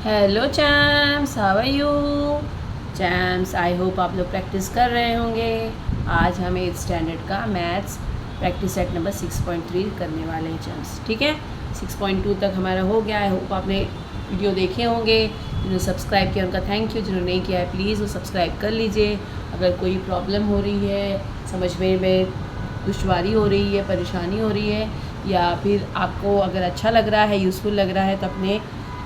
Hello champs, how are you champs? I hope आप लोग practice कर रहे होंगे। आज हम 8th स्टैंडर्ड का मैथ्स प्रैक्टिस सेट नंबर 6.3 करने वाले हैं चैम्स। ठीक है, 6.2 तक हमारा हो गया। आई होप आपने वीडियो देखे होंगे। जिन्होंने सब्सक्राइब किया उनका थैंक यू, जिन्होंने नहीं किया है प्लीज़ वो सब्सक्राइब कर लीजिए। अगर कोई प्रॉब्लम हो रही है, समझने में दुश्वारी हो रही है, परेशानी हो रही है, या फिर आपको अगर अच्छा लग रहा है, यूज़फुल लग रहा है, तो अपने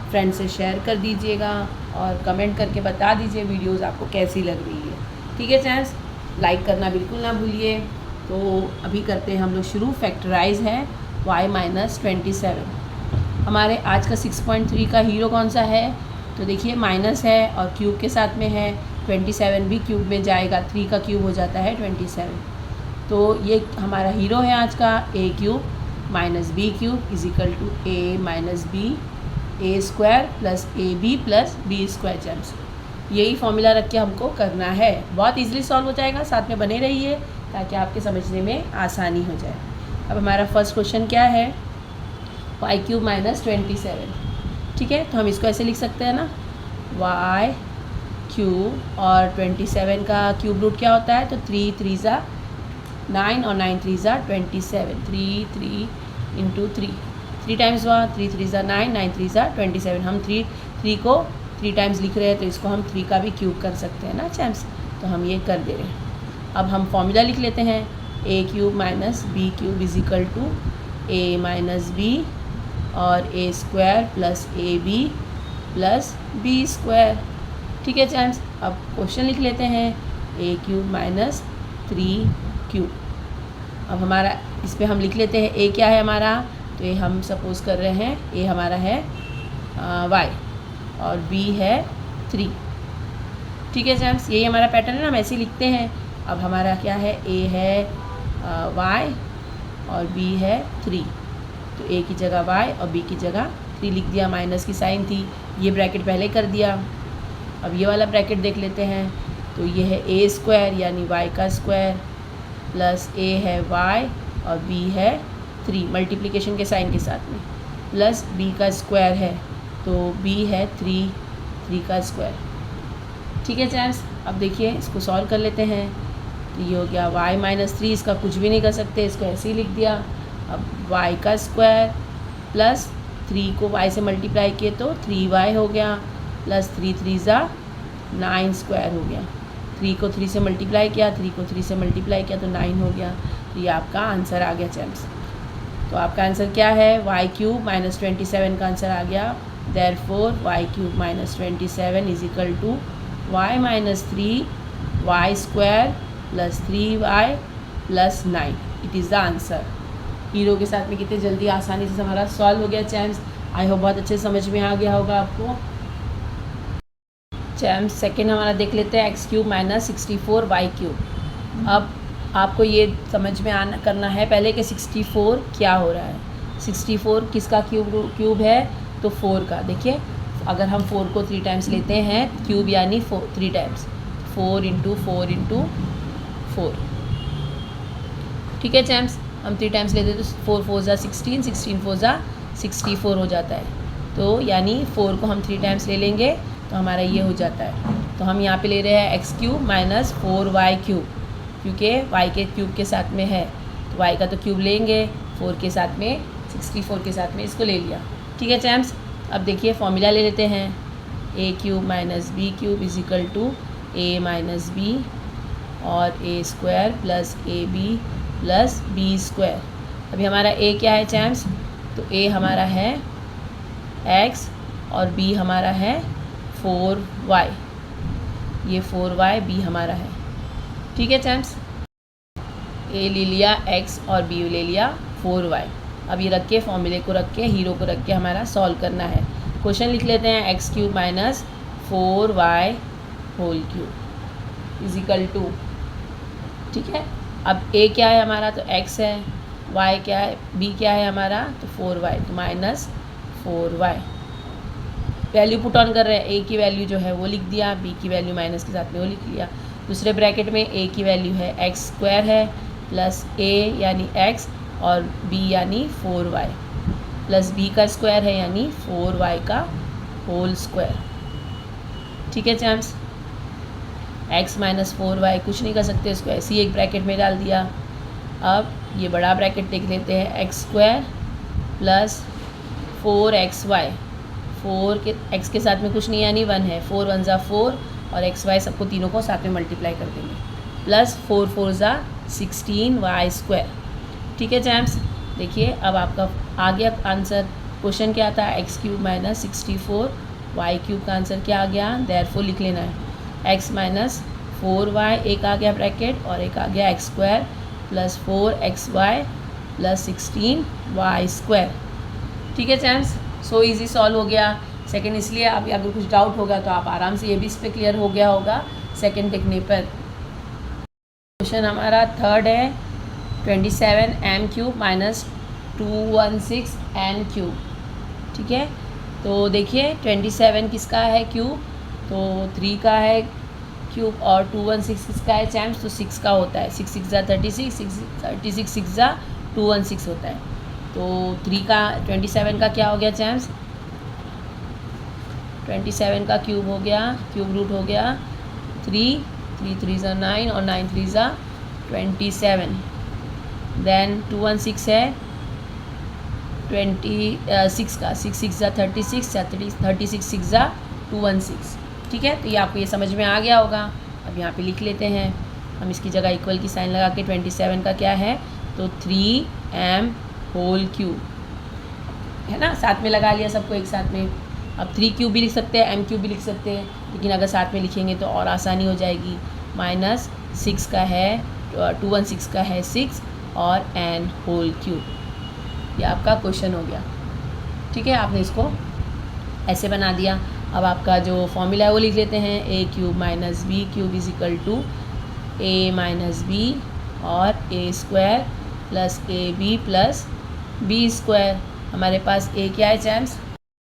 फ्रेंड से शेयर कर दीजिएगा और कमेंट करके बता दीजिए वीडियोस आपको कैसी लग रही है। ठीक है चैंस, लाइक करना बिल्कुल ना भूलिए। तो अभी करते हैं हम लोग शुरू। फैक्टराइज है y-27। हमारे आज का 6.3 का हीरो कौन सा है? तो देखिए माइनस है और क्यूब के साथ में है। 27 भी क्यूब में जाएगा, 3 का क्यूब हो जाता है 27। तो ये हमारा हीरो है आज का। a cube minus B cube is equal to a minus B A square plus A B plus B square. Champs यही फॉर्मूला रख के हमको करना है। बहुत इजीली सॉल्व हो जाएगा, साथ में बने रहिए ताकि आपके समझने में आसानी हो जाए। अब हमारा फर्स्ट क्वेश्चन क्या है? Y cube minus 27। ठीक है, तो हम इसको ऐसे लिख सकते हैं ना, वाई क्यूब और 27 का क्यूब रूट क्या होता है? तो 3 3 ज़ा 9 और 9 3 ज़ा 27। 3 3 इंटू 3 टाइम्स हुआ, 3 3 ज़ा 9, 9 3 ज़ा 27। हम 3 को 3 टाइम्स लिख रहे हैं तो इसको हम 3 का भी क्यूब कर सकते हैं ना चैम्स। तो हम ये कर दे रहे हैं। अब हम फॉर्मूला लिख लेते हैं। a cube minus B cube is equal to a minus B और a square plus A B plus B square. ठीक है चैम्स, अब क्वेश्चन लिख लेते हैं। a cube minus 3 cube. अब हमारा इस पर हम लिख लेते हैं a क्या है हमारा? तो ये हम सपोज कर रहे हैं ए हमारा है y और b है 3। ठीक है जैम्स, यही हमारा पैटर्न है, हम ऐसे ही लिखते हैं। अब हमारा क्या है? a है y और b है 3। तो a की जगह y और b की जगह 3 लिख दिया। माइनस की साइन थी, ये ब्रैकेट पहले कर दिया। अब ये वाला ब्रैकेट देख लेते हैं। तो ये है a स्क्वायर यानी y का स्क्वायर प्लस a है y और b है 3 मल्टीप्लिकेशन के साइन के साथ में, प्लस b का स्क्वायर है तो b है 3 का स्क्वायर। ठीक है चैम्स, अब देखिए इसको सॉल्व कर लेते हैं। तो ये हो गया y माइनस 3, इसका कुछ भी नहीं कर सकते, इसको ऐसे ही लिख दिया। अब y का स्क्वायर प्लस 3 को y से मल्टीप्लाई किए तो 3y हो गया, प्लस 3 3 ज़ा 9 स्क्वायर हो गया। 3 को 3 से मल्टीप्लाई किया, 3 को 3 से मल्टीप्लाई किया तो 9 हो गया। तो ये आपका आंसर आ गया चैम्स। तो आपका आंसर क्या है? वाई क्यूब माइनस 27 का आंसर आ गया। Therefore Y cube minus 27 is equal to Y minus 3 Y square plus 3y plus 9। It is the answer. Hero के साथ में कितने जल्दी आसानी से हमारा सॉल्व हो गया चैम्स। आई होप बहुत अच्छे समझ में आ गया होगा आपको। चैम्स सेकेंड हमारा देख लेते हैं। X cube minus 64 Y cube. अब आपको ये समझ में आना करना है पहले कि 64 क्या हो रहा है। 64 किसका क्यूब है? तो 4 का। देखिए अगर हम 4 को 3 टाइम्स लेते हैं क्यूब यानी 3 टाइम्स, 4 इंटू 4 इंटू 4। ठीक है चैम्स, हम 3 टाइम्स लेते हैं तो 4 4 ज़ा 16, 16 4 ज़ा 64 हो जाता है। तो यानी 4 को हम 3 टाइम्स ले लेंगे तो हमारा ये हो जाता है। तो हम यहाँ पे ले रहे हैं X cube minus 4y cube, क्योंकि y के क्यूब के साथ में है तो y का तो क्यूब लेंगे, 4 के साथ में 64 के साथ में इसको ले लिया। ठीक है चैम्स, अब देखिए फॉर्मूला ले लेते हैं। a cube minus B cube is equal to a minus B और a square plus A B plus B square. अभी हमारा a क्या है चैम्स? तो a हमारा है x और b हमारा है 4y। ये 4y, b हमारा है। ठीक है चैम्स, a ले लिया x और b ले लिया 4y। अब ये रख के फॉर्मूले को रख के हीरो को रख के हमारा सॉल्व करना है। क्वेश्चन लिख लेते हैं। X cube minus 4y whole cube is equal to, ठीक है। अब a क्या है हमारा? तो x है। y क्या है? b क्या है हमारा? तो 4y, तो minus 4y। Value put on कर रहे हैं। a की वैल्यू जो है वो लिख दिया, b की वैल्यू माइनस के साथ में वो लिख लिया। दूसरे ब्रैकेट में a की वैल्यू है x स्क्वायर है प्लस a यानी x और b यानी 4y प्लस b का स्क्वायर है यानी 4y का होल स्क्वायर। ठीक है चैम्स, x माइनस 4y कुछ नहीं कर सकते, इसको ऐसे ही एक ब्रैकेट में डाल दिया। अब ये बड़ा ब्रैकेट लिख लेते हैं, एक्स स्क्वायर प्लस 4xy, 4 के x के साथ में कुछ नहीं यानी 1 है, 4 1 ज़ा 4 और xy सबको तीनों को साथ में मल्टीप्लाई कर देंगे, प्लस 4 4 ज़ा 16y स्क्वायर। ठीक है चैम्स, देखिए अब आपका आ गया आंसर। क्वेश्चन क्या था, X cube minus 64 Y cube का आंसर क्या आ गया, देयरफॉर लिख लेना है x माइनस 4y, एक आ गया ब्रैकेट और एक आ गया x square plus 4xy plus 16y square. ठीक है चैम्स, सो इजी सॉल्व हो गया। सेकंड इसलिए आप अगर कुछ डाउट होगा तो आप आराम से ये भी इस पर क्लियर हो गया होगा सेकंड देखने पर। क्वेश्चन हमारा थर्ड है 27m cube minus 216n cube. ठीक है, तो देखिए 27 किसका है क्यूब, तो 3 का है क्यूब और 216 किसका है चैम्स, तो 6 का होता है। 6 6 ज़ा 36, 36 6 ज़ा 216 होता है। तो 3 का 27 का क्या हो गया चैम्स, 27 का क्यूब हो गया, क्यूब रूट हो गया 3, 3 3 ज़ा 9 और 9 3 ज़ा 27। देन 216 है 26 का, 6 6 ज़ा 36, 36 6 ज़ा 216। ठीक है, तो ये आपको ये समझ में आ गया होगा। अब यहाँ पे लिख लेते हैं हम, इसकी जगह इक्वल की साइन लगा के 27 का क्या है, तो 3m होल क्यूब है ना, साथ में लगा लिया सबको एक साथ में। अब 3 क्यूब भी लिख सकते हैं, m क्यूब भी लिख सकते हैं, लेकिन अगर साथ में लिखेंगे तो और आसानी हो जाएगी। माइनस 6 का है 216 का है 6 और n होल क्यूब, ये आपका क्वेश्चन हो गया। ठीक है, आपने इसको ऐसे बना दिया। अब आपका जो फॉर्मूला है वो लिख लेते हैं, a cube minus B cube is equal to a minus B और a square plus A B plus B square. हमारे पास a क्या है champs,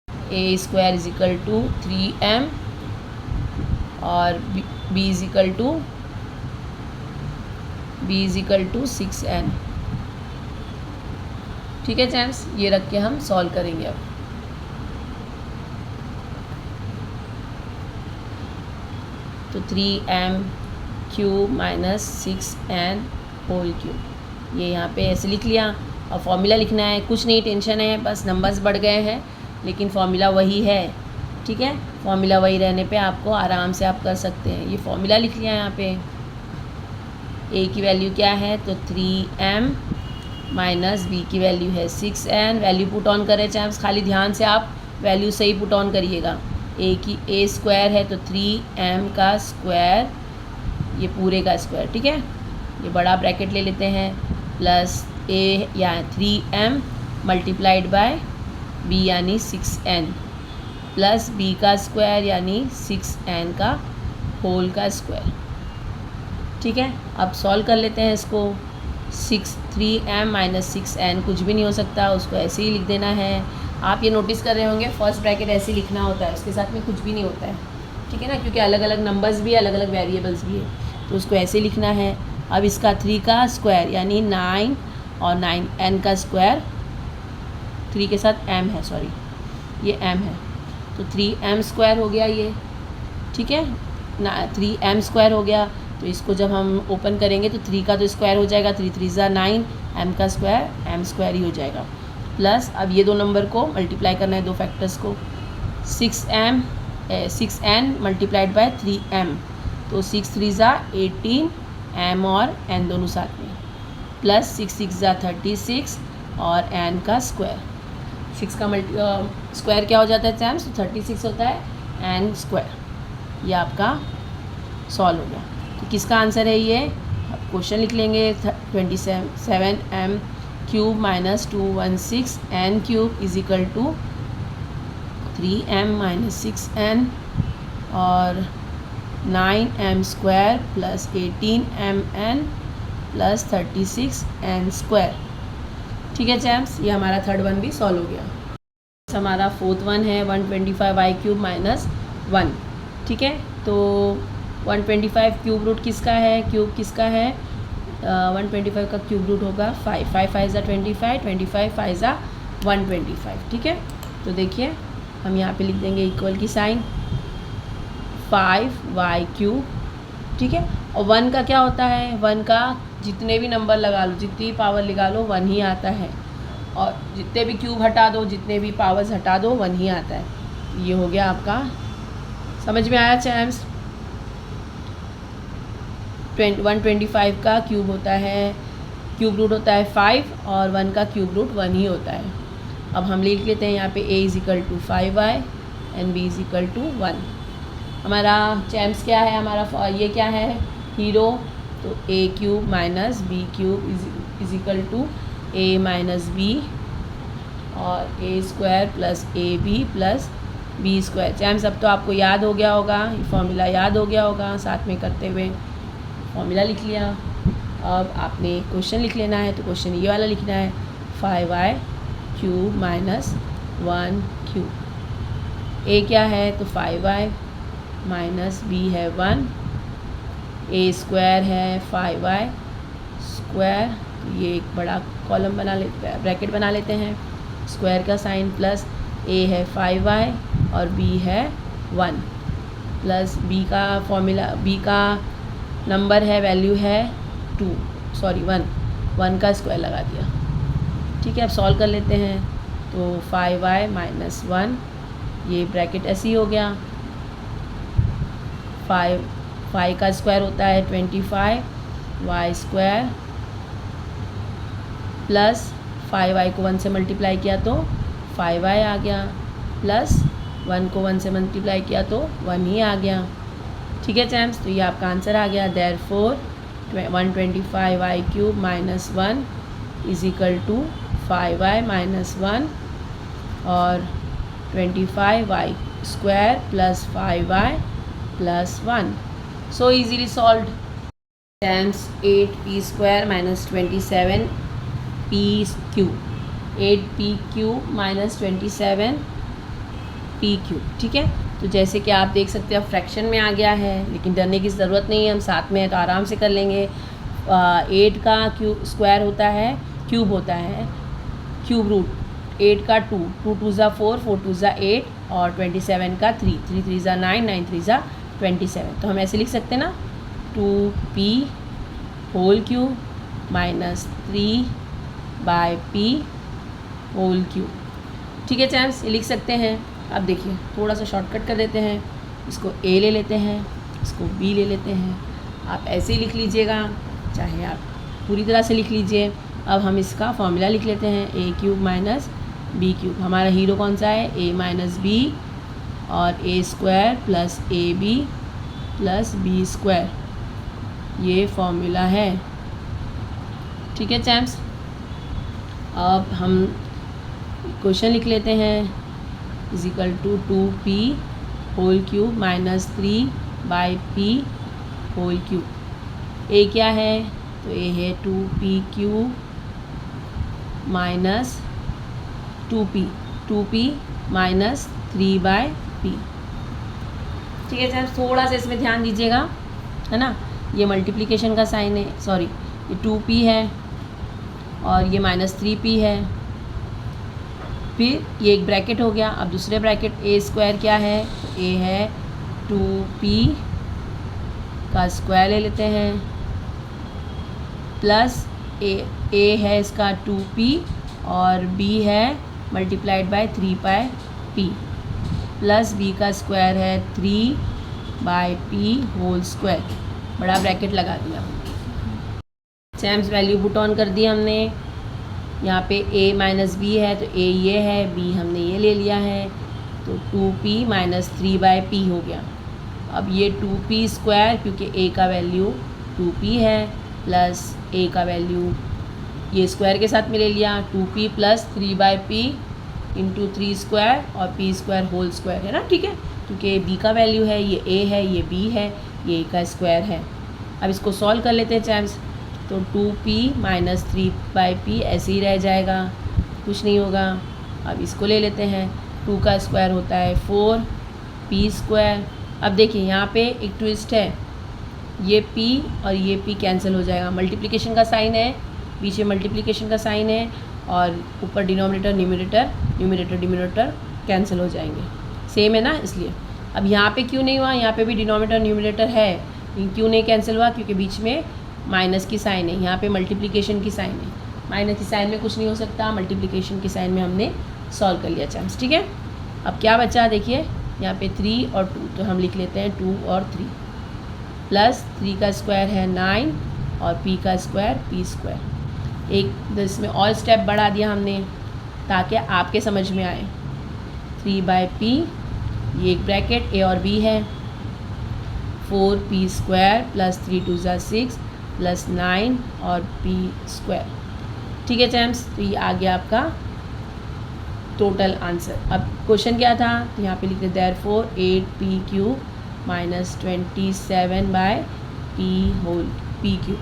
a square is equal to 3m और b is equal to 6n। ठीक है चैम्स, ये रख के हम सॉल्व करेंगे। अब तो 3m cube minus 6n whole cube, ये यहाँ पे ऐसे लिख लिया। और फॉर्मूला लिखना है, कुछ नहीं टेंशन है, बस नंबर्स बढ़ गए हैं लेकिन फॉर्मूला वही है। ठीक है, फॉर्मूला वही रहने पे आपको आराम से आप कर सकते हैं। ये फॉर्मूला लिख लिया यहाँ पे, a की वैल्यू क्या है, तो 3m माइनस b की वैल्यू है 6n। वैल्यू पुट ऑन करें चैम्स, खाली ध्यान से आप वैल्यू सही पुट ऑन करिएगा। a स्क्वायर है तो 3m का स्क्वायर, ये पूरे का स्क्वायर। ठीक है, ये बड़ा ब्रैकेट ले लेते हैं, प्लस a या 3m मल्टीप्लाइड बाय b यानी 6n प्लस b का स्क्वायर यानी 6n का होल का स्क्वायर। ठीक है, अब सॉल्व कर लेते हैं इसको। 3m माइनस 6n कुछ भी नहीं हो सकता, उसको ऐसे ही लिख देना है। आप ये नोटिस कर रहे होंगे फर्स्ट ब्रैकेट ऐसे ही लिखना होता है, उसके साथ में कुछ भी नहीं होता है। ठीक है ना, क्योंकि अलग अलग नंबर्स भी है, अलग अलग वेरिएबल्स भी है, तो उसको ऐसे लिखना है। अब इसका 3 का स्क्वायर यानी 9 और 9n का स्क्वायर, 3 के साथ m है, सॉरी ये m है, तो 3m स्क्वायर हो गया ये। ठीक है ना, 3m स्क्वायर हो गया, तो इसको जब हम ओपन करेंगे तो 3 का तो स्क्वायर हो जाएगा, 3 3 ज़ा 9, m का स्क्वायर m स्क्वायर ही हो जाएगा। प्लस अब ये दो नंबर को मल्टीप्लाई करना है, दो फैक्टर्स को, 6n मल्टीप्लाइड बाय 3m, तो 6 3 ज़ा 18, m और n दोनों साथ में, प्लस 6 6 ज़ा 36 और n का स्क्वायर। 6 का स्क्वायर क्या हो जाता है चैम्स, तो 36 होता है n स्क्वायर। ये आपका सॉल्व हो गया। तो किसका आंसर है ये, अब क्वेश्चन लिख लेंगे। 27m cube minus 216n cube is equal to 3m minus 6n और 9m square plus 18mn plus 36n square. ठीक है चैम्स, ये हमारा थर्ड वन भी सॉल्व हो गया। हमारा फोर्थ वन है 125y क्यूब माइनस 1। ठीक है, तो 125 क्यूब रूट किसका है, क्यूब किसका है, 125 का क्यूब रूट होगा 5 5 5 ज़ा 25, 25 5 ज़ा 125। ठीक है, तो देखिए हम यहाँ पे लिख देंगे इक्वल की साइन 5y³, ठीक है। और 1 का क्या होता है, 1 का जितने भी नंबर लगा लो, जितनी पावर लगा लो 1 ही आता है, और जितने भी क्यूब हटा दो, जितने भी पावर्स हटा दो 1 ही आता है। ये हो गया आपका, समझ में आया चैम्स। 125 का क्यूब होता है, क्यूब रूट होता है 5, और 1 का क्यूब रूट 1 ही होता है। अब हम लिख लेते हैं यहाँ पे a = 5y एंड b = 1। हमारा चैम्स क्या है, हमारा ये क्या है, हीरो, तो a³ - b³ = a - b, और a² + ab + b²। चैम्स अब तो आपको याद हो गया होगा, ये फॉर्मूला याद हो गया होगा, साथ में करते हुए फॉर्मूला लिख लिया। अब आपने क्वेश्चन लिख लेना है, तो क्वेश्चन ये वाला लिखना है 5y³ - 1³ a क्या है, तो 5y - b है 1, a² है 5y², ये एक बड़ा कॉलम बना लेते हैं, ब्रैकेट बना लेते हैं, स्क्वायर का साइन, प्लस a है 5y और b है 1, प्लस b का फॉर्मूला, b का नंबर है, वैल्यू है 1 का स्क्वायर लगा दिया, ठीक है। अब सॉल्व कर लेते हैं, तो 5y - 1, ये ब्रैकेट ऐसे ही हो गया। 5 का स्क्वायर होता है 25, y² प्लस 5y को 1 से मल्टीप्लाई किया तो 5y आ गया, प्लस 1 को 1 से मल्टीप्लाई किया तो 1 ही आ गया, ठीक है चैम्स। तो ये आपका आंसर आ गया। देयरफॉर 125y³ - 1 = 5y - 1, और 25y² + 5y + 1। So easily solved. Times 8p² - 27pq, 8pq - 27pq, ठीक है। तो जैसे कि आप देख सकते हैं अब फ्रैक्शन में आ गया है, लेकिन डरने की ज़रूरत नहीं है, हम साथ में है तो आराम से कर लेंगे। 8 का स्क्वायर होता है, क्यूब होता है, क्यूब रूट 8 का 2, 2 2 ज़ा 4, 4 2 ज़ा 8, और 27 का 3, 3 3 ज़ा 9, 9 3 ज़ा 27। तो हम ऐसे लिख सकते हैं ना, 2p whole cube minus 3/p whole cube, ठीक है चैम्स, ये लिख सकते हैं। अब देखिए थोड़ा सा शॉर्टकट कर देते हैं, इसको a ले लेते हैं, इसको b ले लेते हैं। आप ऐसे ही लिख लीजिएगा, चाहे आप पूरी तरह से लिख लीजिए। अब हम इसका फॉर्मूला लिख लेते हैं, a³ - b³। हमारा हीरो कौन सा है, a - b, और a² + ab + b², ये फॉर्मूला है, ठीक है चैम्स। अब हम क्वेश्चन लिख लेते हैं, = 2p whole cube minus 3/p whole cube. a क्या है, तो a है 2p³ minus 2p minus 3/p, ठीक है सर। थोड़ा सा इसमें ध्यान दीजिएगा, है ना, ये मल्टीप्लिकेशन का साइन है, सॉरी ये 2p है और ये -3p है, फिर ये एक ब्रैकेट हो गया। अब दूसरे ब्रैकेट a² क्या है, a है 2p का स्क्वायर ले लेते हैं, प्लस a है इसका 2p और b है multiplied by 3/p, plus b का स्क्वायर है 3/p होल स्क्वायर, बड़ा ब्रैकेट लगा दिया। चैम्स वैल्यू पुट ऑन कर दी हमने। यहाँ पे a - b है तो a ये है, b हमने ये ले लिया है, तो 2p - 3/p हो गया। अब ये 2p², क्योंकि a का वैल्यू 2p है, प्लस a का वैल्यू ये स्क्वायर के साथ में ले लिया, 2p + 3/p × 3² और p² होल स्क्वायर, है ना, ठीक है, क्योंकि b का वैल्यू है, ये a है, ये b है, ये a का स्क्वायर है। अब इसको सॉल्व कर लेते हैं चैम्स, तो 2p - 3/p ऐसे ही रह जाएगा, कुछ नहीं होगा। अब इसको ले लेते हैं, 2 का स्क्वायर होता है 4p²। अब देखिए यहाँ पे एक ट्विस्ट है, ये p और ये p कैंसिल हो जाएगा, मल्टीप्लिकेशन का साइन है, पीछे मल्टीप्लिकेशन का साइन है, और ऊपर डिनोमिनेटर न्यूमरेटर कैंसिल हो जाएंगे, सेम है ना, इसलिए। अब यहाँ पे क्यों नहीं हुआ, यहाँ पे भी डिनोमिनेटर न्यूमरेटर है, लेकिन क्यों नहीं कैंसिल हुआ, क्योंकि बीच में माइनस की साइन है, यहाँ पे मल्टीप्लिकेशन की साइन है। माइनस की साइन में कुछ नहीं हो सकता, मल्टीप्लिकेशन की साइन में हमने सॉल्व कर लिया चैम्स, ठीक है। अब क्या बचा देखिए, यहाँ पे 3 और 2, तो हम लिख लेते हैं 2 और 3, प्लस 3 का स्क्वायर है 9 और p का स्क्वायर p स्क्वायर। एक इसमें और स्टेप बढ़ा दिया हमने ताकि आपके समझ में आए। 3/p, ये एक ब्रैकेट a और b है, 4p स्क्वायर प्लस 3 2 ज़ा 6 प्लस 9 और p स्क्वायर, ठीक है चैम्स। तो ये आ गया आपका टोटल आंसर। अब क्वेश्चन क्या था, तो यहाँ पे लिखते देयरफॉर 8p³ माइनस 27/p³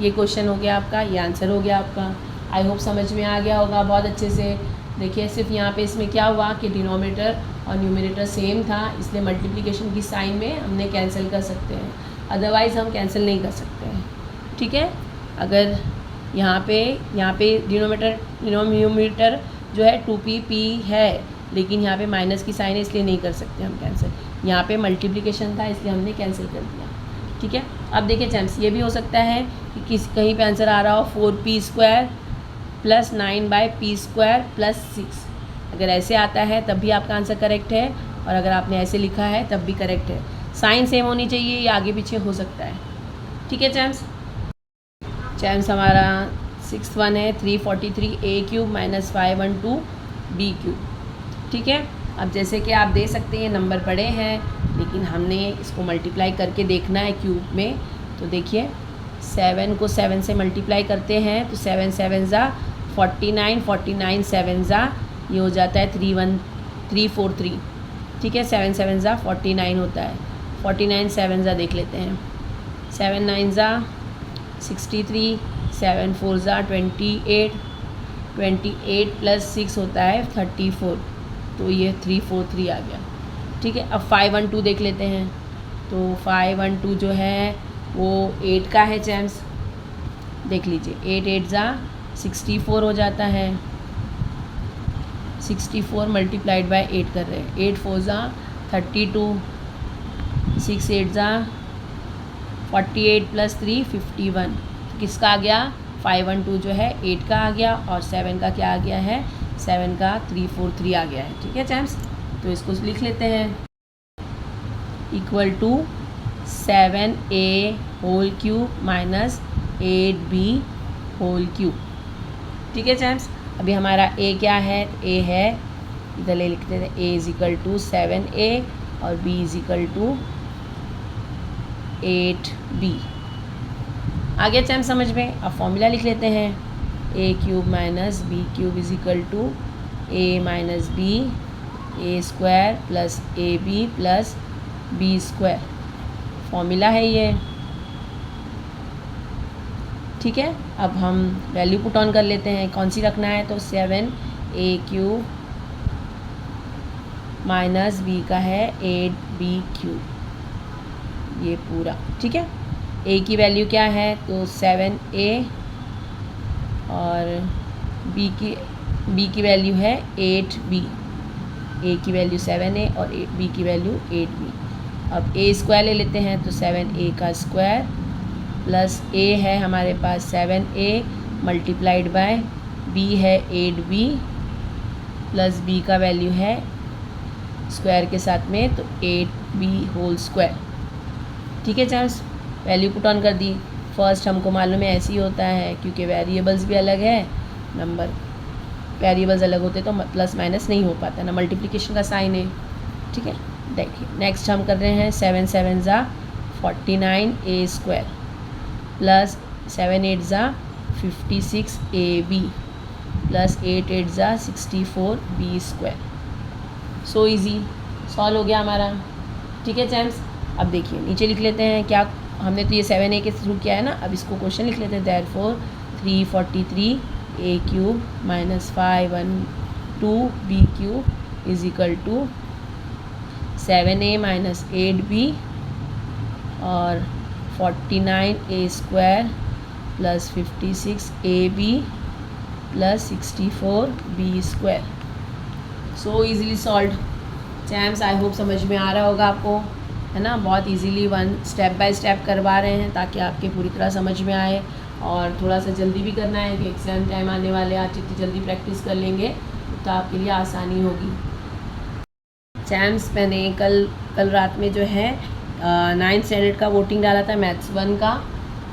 ये क्वेश्चन हो गया आपका, ये आंसर हो गया आपका। आई होप समझ में आ गया होगा बहुत अच्छे से। देखिए सिर्फ यहाँ पे इसमें क्या हुआ कि डिनोमिनेटर और न्यूमरेटर सेम था, इसलिए मल्टीप्लिकेशन की साइन में हमने कैंसिल कर सकते हैं, अदरवाइज़ हम कैंसिल नहीं कर सकते हैं, ठीक है। अगर यहाँ पे डिनोमिनेटर जो है 2p है, लेकिन यहाँ पे माइनस की साइन है, इसलिए नहीं कर सकते हम कैंसिल। यहाँ पे मल्टीप्लिकेशन था, इसलिए हमने कैंसिल कर दिया, ठीक है। अब देखिए चैम्स, ये भी हो सकता है कि कहीं पे आंसर आ रहा हो 4p square plus 9/p² plus 6। अगर ऐसे आता है तब भी आपका आंसर करेक्ट है, और अगर आपने ऐसे लिखा है तब भी करेक्ट है। साइन सेम होनी चाहिए, ये आगे पीछे हो सकता है, ठीक है चैम्स। हमारा 6th वन है 343a³ माइनस 512b³, ठीक है। अब जैसे कि आप दे सकते हैं नंबर बड़े हैं, लेकिन हमने इसको मल्टीप्लाई करके देखना है क्यूब में। तो देखिए 7 को 7 से मल्टीप्लाई करते हैं तो 7 7 ज़ा 49, 49 7 ज़ा ये हो जाता है 343, ठीक है। 7 7 ज़ा 49 होता है, 49 7 ज़ा देख लेते हैं, 7 9 ज़ा 63, 7 4 ज़ा 28, 28 प्लस 6 होता है 34, तो ये 343 आ गया, ठीक है। अब 512 देख लेते हैं, तो 512 जो है वो 8 का है चैम्स, देख लीजिए 8 8 ज़ा 64 हो जाता है, 64 मल्टीप्लाइड बाय 8 कर रहे हैं, 8 4 ज़ा 32, 6 8 ज़ा 48 प्लस 3 51, किसका आ गया 512 जो है 8 का आ गया, और 7 का क्या आ गया है, 7 का 343 आ गया है, ठीक है चैम्स। तो इसको लिख लेते हैं equal to 7a³ minus 8b³, ठीक है चैम्स। अभी हमारा a क्या है, a है, इधर ले लिखते हैं a is equal to 7a और b is equal to 8b। आ गया चैम्स समझ में। अब फॉर्मूला लिख लेते हैं, a³ minus b³ is equal to a minus b a² plus ab plus b², formula है ये, ठीक है। अब हम वैल्यू पुट ऑन कर लेते हैं, कौन सी रखना है, तो 7a³ माइनस b का है 8b³, ये पूरा, ठीक है। a की वैल्यू क्या है, तो 7a और b की वैल्यू है 8b, a की वैल्यू 7a और b की वैल्यू 8b। अब a² ले लेते हैं, तो 7a का स्क्वायर प्लस a है हमारे पास 7a मल्टीप्लाइड बाय b है 8b प्लस b का वैल्यू है स्क्वायर के साथ में, तो 8b², ठीक है चैम्स। वैल्यू पुट ऑन कर दी। फर्स्ट हमको मालूम है ऐसे ही होता है, क्योंकि वेरिएबल्स भी अलग है, नंबर वेरिएबल्स अलग होते तो प्लस माइनस नहीं हो पाता ना, मल्टीप्लिकेशन का साइन है, ठीक है। देखिए नेक्स्ट हम कर रहे हैं 7 7 ज़ा 49a² प्लस 7 8 ज़ा 56ab प्लस 8 8 ज़ा 64b²। सो इज़ी, सॉल्व हो गया हमारा, ठीक है चैम्स। अब देखिए नीचे लिख लेते हैं, क्या हमने तो ये 7a के थ्रू किया है ना, अब इसको क्वेश्चन लिख लेते हैं, therefore 343a³ minus 512b³ is equal to 7a minus 8b और 49a² plus 56ab plus 64b²। So easily solve. Champs I hope समझ में आ रहा होगा आपको, है ना। बहुत easily one step by step करवा रहे हैं ताकि आपके पूरी तरह समझ में आए, और थोड़ा सा जल्दी भी करना है कि एग्ज़ाम टाइम आने वाले, आप जितनी जल्दी प्रैक्टिस कर लेंगे तो आपके लिए आसानी होगी। चैम्स मैंने कल रात में जो है 9th स्टैंडर्ड का वोटिंग डाला था, मैथ्स 1 का।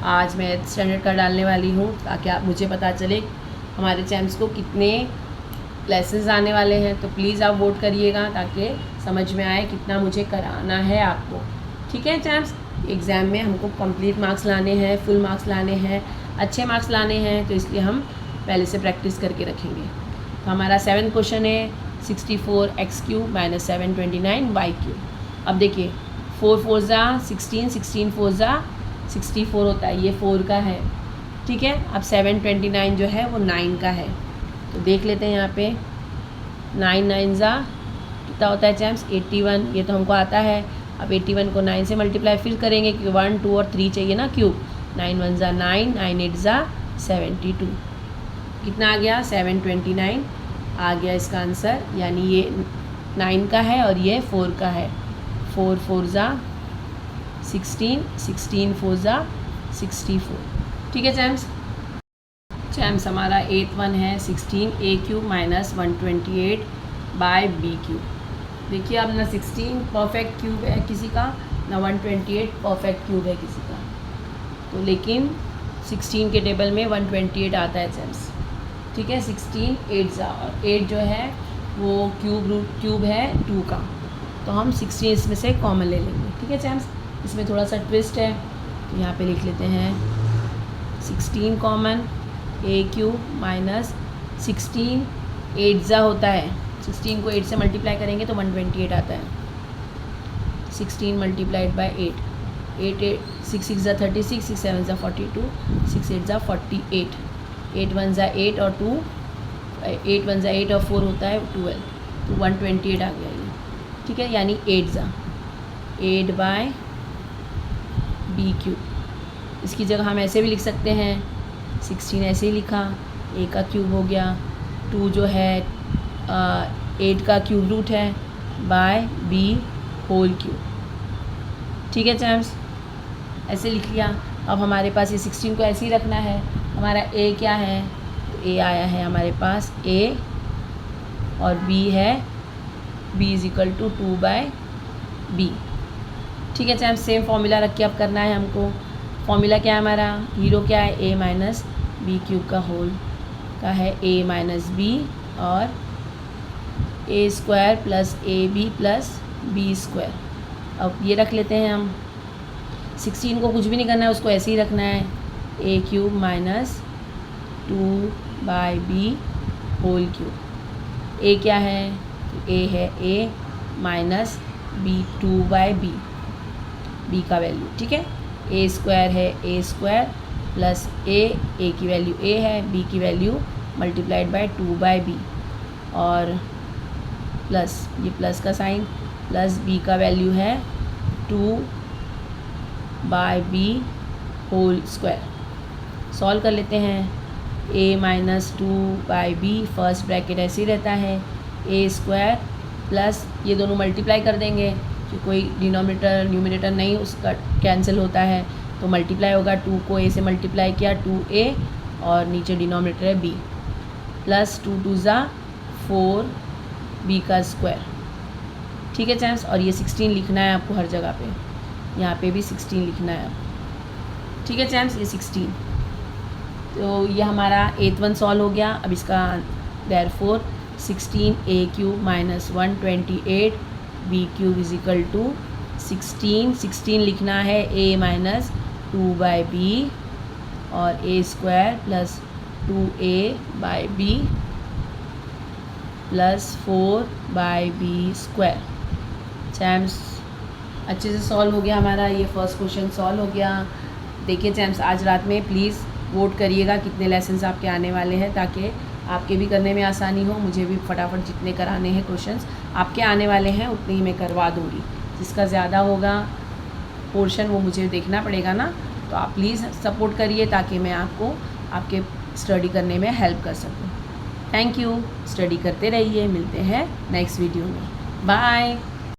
आज मैं 8th स्टैंडर्ड का डालने वाली हूँ ताकि आप मुझे पता चले हमारे चैम्स को कितने लेसन्स आने वाले हैं। तो प्लीज़ आप वोट करिएगा ताकि समझ में आए कितना मुझे कराना है आपको। ठीक है चैम्स, एग्ज़ाम में हमको कंप्लीट मार्क्स लाने हैं, फुल मार्क्स लाने हैं, अच्छे मार्क्स लाने हैं, तो इसलिए हम पहले से प्रैक्टिस करके रखेंगे। तो हमारा 7th क्वेश्चन है 64x³ - 729y³। अब देखिए 4 4 ज़ा 16, 16 4 ज़ा 64 होता है, ये 4 का है। ठीक है, अब 729 जो है वो 9 का है। तो देख लेते हैं यहाँ पे 9 9 ज़ा कितना होता है चैम्स 81, ये तो हमको आता है। अब 81 को 9 से मल्टीप्लाई फिर करेंगे क्योंकि 1 2 और 3 चाहिए ना क्यूब। 9 1 ज़ा 9, 9 8 ज़ा 72, कितना आ गया 729 आ गया इसका आंसर। यानी ये 9 का है और ये 4 का है। 4 4 ज़ा 16, 16 4 ज़ा 64। ठीक है चैम्स हमारा 8th वन है 16a³ - 128/b³। देखिए अब ना 16 परफेक्ट क्यूब है किसी का, ना 128 परफेक्ट क्यूब है किसी का। तो लेकिन 16 के टेबल में 128 आता है चैम्स। ठीक है, 16 8 ज़ा, और 8 जो है वो क्यूब है 2 का, तो हम 16 इसमें से कॉमन ले लेंगे। ठीक है चैम्स, इसमें थोड़ा सा ट्विस्ट है, तो यहाँ पे लिख लेते हैं 16 कॉमन, a³ - 16 8 ज़ा होता है। 16 को 8 से मल्टीप्लाई करेंगे तो 128 आता है। 16 × 8, 8 6 6 ज़ा 36, 6 7 ज़ा 42, 6 8 ज़ा 48, 8 1 ज़ा 8 और 2, 8 1 ज़ा 8 और 4 होता है 12, तो 128 आ गया ये। ठीक है, यानी 8 ज़ा 8/b³। इसकी जगह हम ऐसे भी लिख सकते हैं, 16 ऐसे ही लिखा, a का क्यूब हो गया, 2 जो है 8 का क्यूब रूट है बाय b²। ठीक है चैम्स, ऐसे लिख लिया। अब हमारे पास ये 16 को ऐसे ही रखना है। हमारा a क्या है, तो a आया है हमारे पास a, और b है b = 2/b। ठीक है चैम्स, सेम फॉर्मूला रख के अब करना है हमको। फॉर्मूला क्या है हमारा, हीरो क्या है a - b³ का होल का है a - b, और a² + ab + b²। अब ये रख लेते हैं हम। 16 को कुछ भी नहीं करना है, उसको ऐसे ही रखना है, a³ - 2/b³। a क्या है, a है a - b 2/b, b का वैल्यू। ठीक है, a² है a² + a की वैल्यू a है, b की वैल्यू × 2/b, और प्लस ये प्लस का साइन, प्लस b का वैल्यू है 2/b²। सॉल्व कर लेते हैं। a - 2/b फर्स्ट ब्रैकेट ऐसे ही रहता है, a² प्लस ये दोनों मल्टीप्लाई कर देंगे कि कोई डिनोमिनेटर न्यूमिनेटर नहीं उसका कैंसिल होता है, तो मल्टीप्लाई होगा। 2 को a से मल्टीप्लाई किया 2a, और नीचे डिनोमिनेटर है b, प्लस 2 2 ज़ा 4b²। ठीक है चैम्स, और ये 16 लिखना है आपको हर जगह पे, यहाँ पे भी 16 लिखना है आपको। ठीक है चैम्स, ये 16। तो ये हमारा 8th वन सॉल्व हो गया। अब इसका देयरफॉर 16a³ - 128b³ = 16 लिखना है a - 2/b, और a² + 2a/b + 4/b²। चैम्स अच्छे से सॉल्व हो गया हमारा, ये फर्स्ट क्वेश्चन सॉल्व हो गया। देखिए चैम्स, आज रात में प्लीज़ वोट करिएगा कितने लेसन्स आपके आने वाले हैं, ताकि आपके भी करने में आसानी हो, मुझे भी फटाफट जितने कराने हैं क्वेश्चंस आपके आने वाले हैं उतने ही मैं करवा दूँगी। जिसका ज़्यादा होगा पोर्शन वो मुझे देखना पड़ेगा ना, तो आप प्लीज़ सपोर्ट करिए ताकि मैं आपको आपके स्टडी करने में हेल्प कर सकूँ। Thank you. स्टडी करते रहिए, मिलते हैं नेक्स्ट वीडियो में। बाय।